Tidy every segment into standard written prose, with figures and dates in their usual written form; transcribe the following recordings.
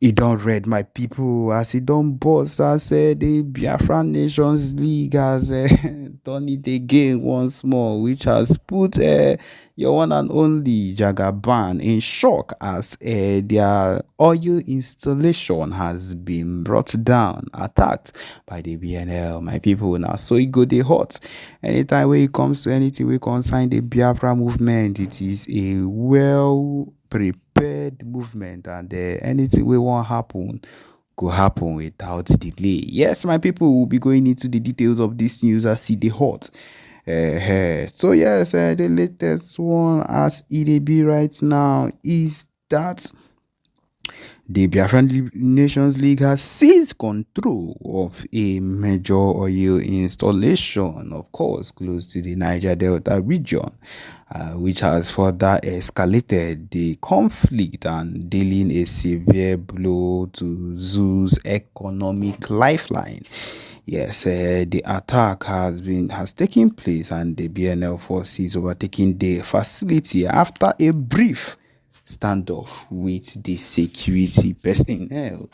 He don't read my people as he don't boss as the Biafran Nations League has done it again once more, which has put your one and only Jagaban in shock as their oil installation has been brought down, attacked by the BNL. My people now, so it go they hot. Anytime when it comes to anything we concern the Biafra movement, it is a well prepared movement, and anything we want happen go happen without delay. Yes, my people will be going into the details of this news as see the hot. So yes, the latest one as it be right now is that the Biafran Nations League has seized control of a major oil installation, of course, close to the Niger Delta region, which has further escalated the conflict and dealing a severe blow to Zoo's economic lifeline. Yes, the attack has taken place, and the BNL forces overtaking the facility after a brief standoff with the security personnel,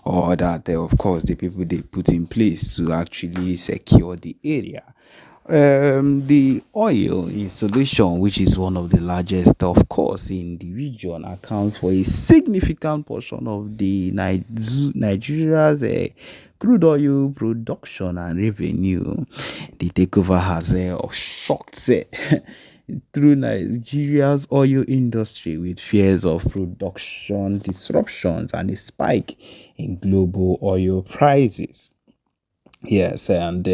or that of course the people they put in place to actually secure the area. The oil installation, which is one of the largest, of course, in the region, accounts for a significant portion of the Nigeria's crude oil production and revenue. The takeover has shocked through Nigeria's oil industry, with fears of production disruptions and a spike in global oil prices. Yes, and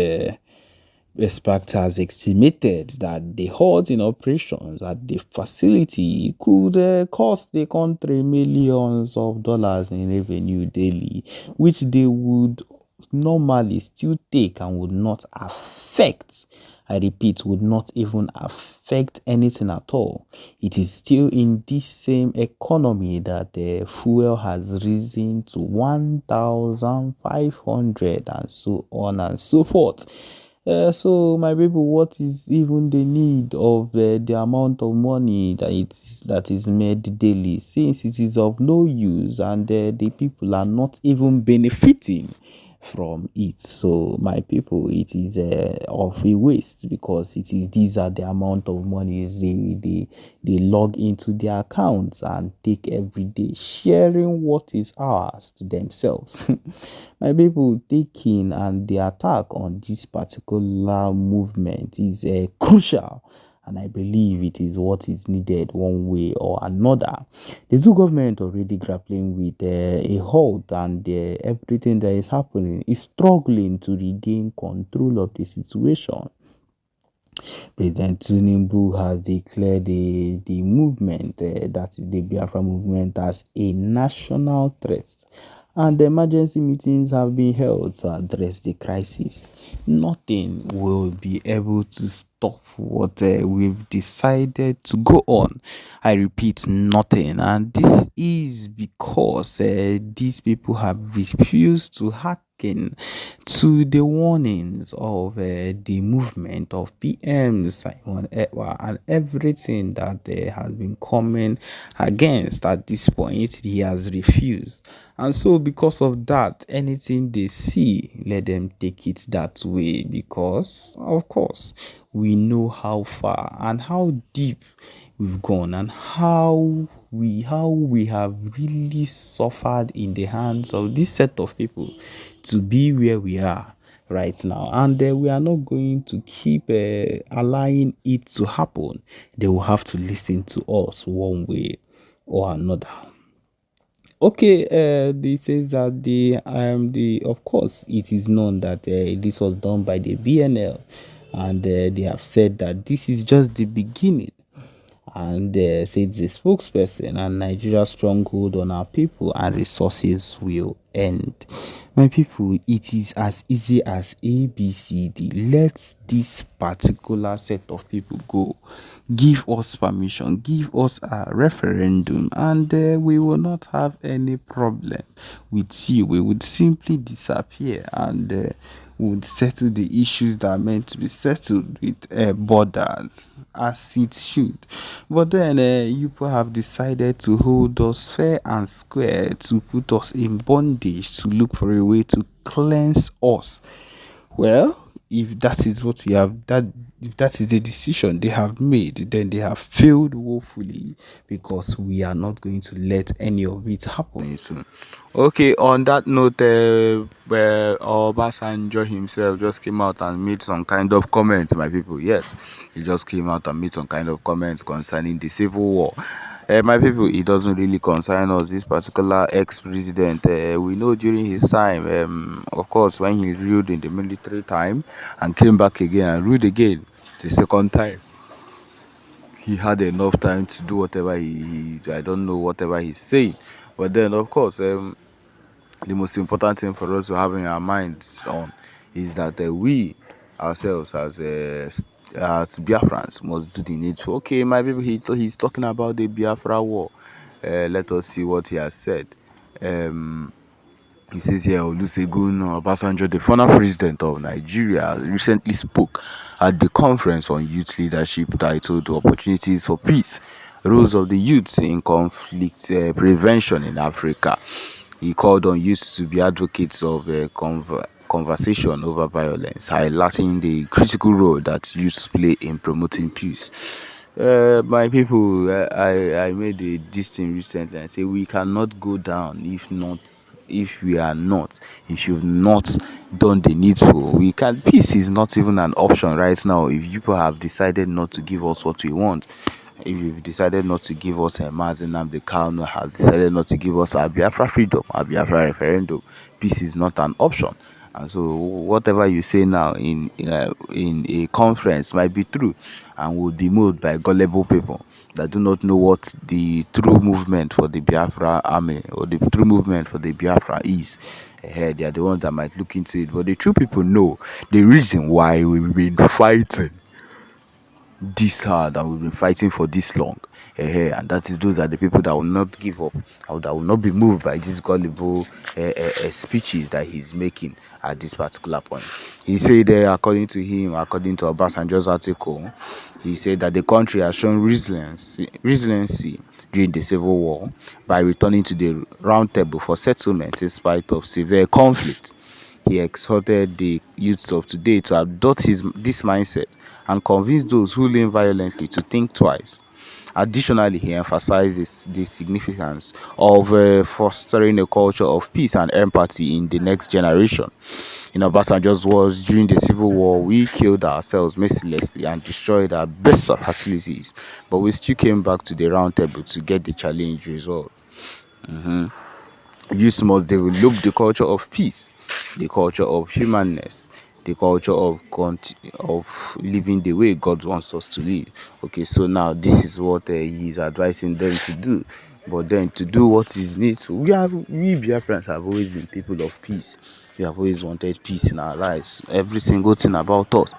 Expert has estimated that the halt in operations at the facility could cost the country millions of dollars in revenue daily, which they would normally still take and would not affect. I repeat, would not even affect anything at all. It is still in this same economy that the fuel has risen to 1,500 and so on and so forth. So my people, what is even the need of the amount of money that is made daily, since it is of no use and the people are not even benefiting from it? So my people, it is of a waste, because these are the amount of money they log into their accounts and take every day, sharing what is ours to themselves. My people, taking and the attack on this particular movement is crucial, and I believe it is what is needed one way or another. The Zoo government already grappling with a halt, and everything that is happening is struggling to regain control of the situation. President Tinubu has declared the movement, that is the Biafra movement, as a national threat, and emergency meetings have been held to address the crisis. Nothing will be able to stop what we've decided to go on. I repeat, nothing. And this is because these people have refused to hearken to the warnings of the movement of PM Simon Ekpa and everything that has been coming against. At this point, he has refused. And so because of that, anything they see, let them take it that way, because of course we know how far and how deep we've gone, and how we have really suffered in the hands of this set of people to be where we are right now. And we are not going to keep allowing it to happen. They will have to listen to us one way or another. Okay, they says that the of course it is known that this was done by the BNL, and they have said that this is just the beginning, and said the spokesperson, and Nigeria's stronghold on our people and resources will end. My people, it is as easy as ABCD. Let this particular set of people go. Give us permission, give us a referendum, and we will not have any problem with you. We would simply disappear, and would settle the issues that are meant to be settled with borders as it should. But then you people have decided to hold us fair and square, to put us in bondage, to look for a way to cleanse us. Well, if that is what you have that if that is the decision they have made, then they have failed woefully, because we are not going to let any of it happen soon. Okay, on that note, where Obasanjo himself just came out and made some kind of comments, my people. Yes, he just came out and made some kind of comments concerning the civil war. My people, it doesn't really concern us. This particular ex-president, we know during his time, of course, when he ruled in the military time and came back again and ruled again the second time, he had enough time to do whatever I don't know whatever he's saying. But then, of course, the most important thing for us to have in our minds on is that we ourselves as Biafrans must do the needful. Okay, my people, he's talking about the Biafra war. Let us see what he has said. He says here, Olusegun Obasanjo, the former president of Nigeria, recently spoke at the conference on youth leadership titled Opportunities for Peace, Roles of the Youths in Conflict Prevention in Africa. He called on youths to be advocates of conversation over violence, highlighting the critical role that youths play in promoting peace. My people, I made this thing recently. I say we cannot go down if we are not, if you've not done the needful. Peace is not even an option right now. If people have decided not to give us what we want, if you've decided not to give us a Nnamdi Kanu, have decided not to give us our Biafra freedom, our Biafra referendum, peace is not an option. And so whatever you say now in a conference might be true and will be moved by gullible people that do not know what the true movement for the Biafra army or the true movement for the Biafra is. They are the ones that might look into it. But the true people know the reason why we've been fighting this hard and we've been fighting for this long. And that is those are the people that will not give up, or that will not be moved by these gullible speeches that he's making at this particular point. He said, according to Obasanjo's article, he said that the country has shown resiliency during the civil war by returning to the round table for settlement in spite of severe conflict. He exhorted the youths of today to adopt this mindset and convince those who lean violently to think twice. Additionally, he emphasizes the significance of fostering a culture of peace and empathy in the next generation. In Obasanjo's words, during the Civil War, we killed ourselves mercilessly and destroyed our best facilities, but we still came back to the round table to get the challenge resolved. Youth must develop the culture of peace, the culture of humanness, the culture of living the way God wants us to live. Okay, so now this is what he is advising them to do. But then to do what is needful, we Biafrans have always been people of peace. We have always wanted peace in our lives. Every single thing about us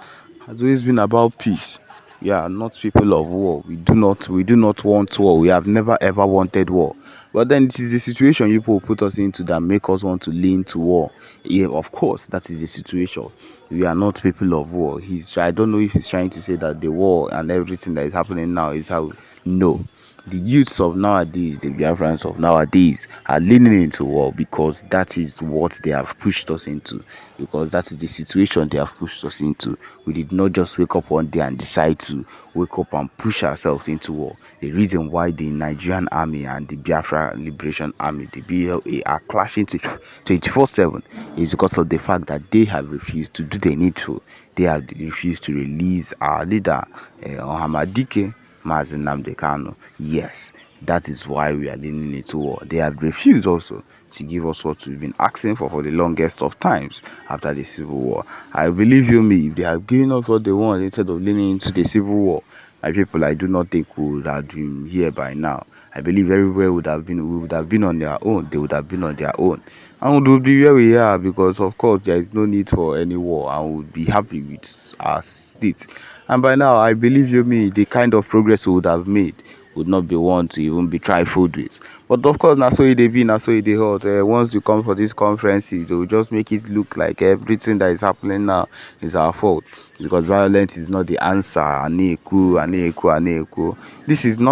has always been about peace. We are not people of war. We do not want war. We have never ever wanted war. But then it is the situation you people put us into that make us want to lean to war. Yeah, of course, that is the situation. We are not people of war. I don't know if he's trying to say that the war and everything that is happening now is how. No. The youths of nowadays, the Biafrans of nowadays, are leaning into war because that is what they have pushed us into. Because that is the situation they have pushed us into. We did not just wake up one day and decide to wake up and push ourselves into war. The reason why the Nigerian army and the Biafra Liberation Army, the BLA, are clashing 24/7 is because of the fact that they have refused to do the needful. They have refused to release our leader, Ohamadike, Nnamdi Kanu. Yes, that is why we are leaning into war. They have refused also to give us what we've been asking for the longest of times after the civil war. I believe you me, if they have given us what they want instead of leaning into the civil war, my people, I do not think we would have been here by now. I believe everywhere we would have been on their own. They would have been on their own. And we would be where we are because, of course, there is no need for any war and we would be happy with our state. And by now, I believe you me, the kind of progress we would have made would not be one to even be trifled with. But of course, na so it dey be, na so it dey hot. Once you come for these conferences, they will just make it look like everything that is happening now is our fault, because violence is not the answer. None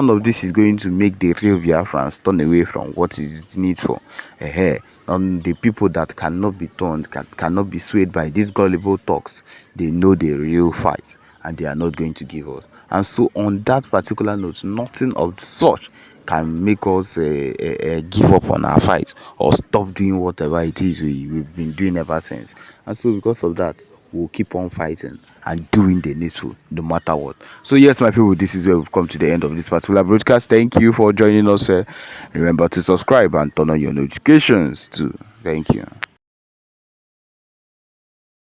of this is going to make the real Biafrans turn away from what is needful. The people that cannot be turned, cannot be swayed by these gullible talks, they know the real fight, and they are not going to give us. And so on that particular note, nothing of such can make us give up on our fight or stop doing whatever it is we've been doing ever since. And so because of that, we'll keep on fighting and doing the needful no matter what. So yes, my people, this is where we've come to the end of this particular broadcast. Thank you for joining us. Remember to subscribe and turn on your notifications too. Thank you.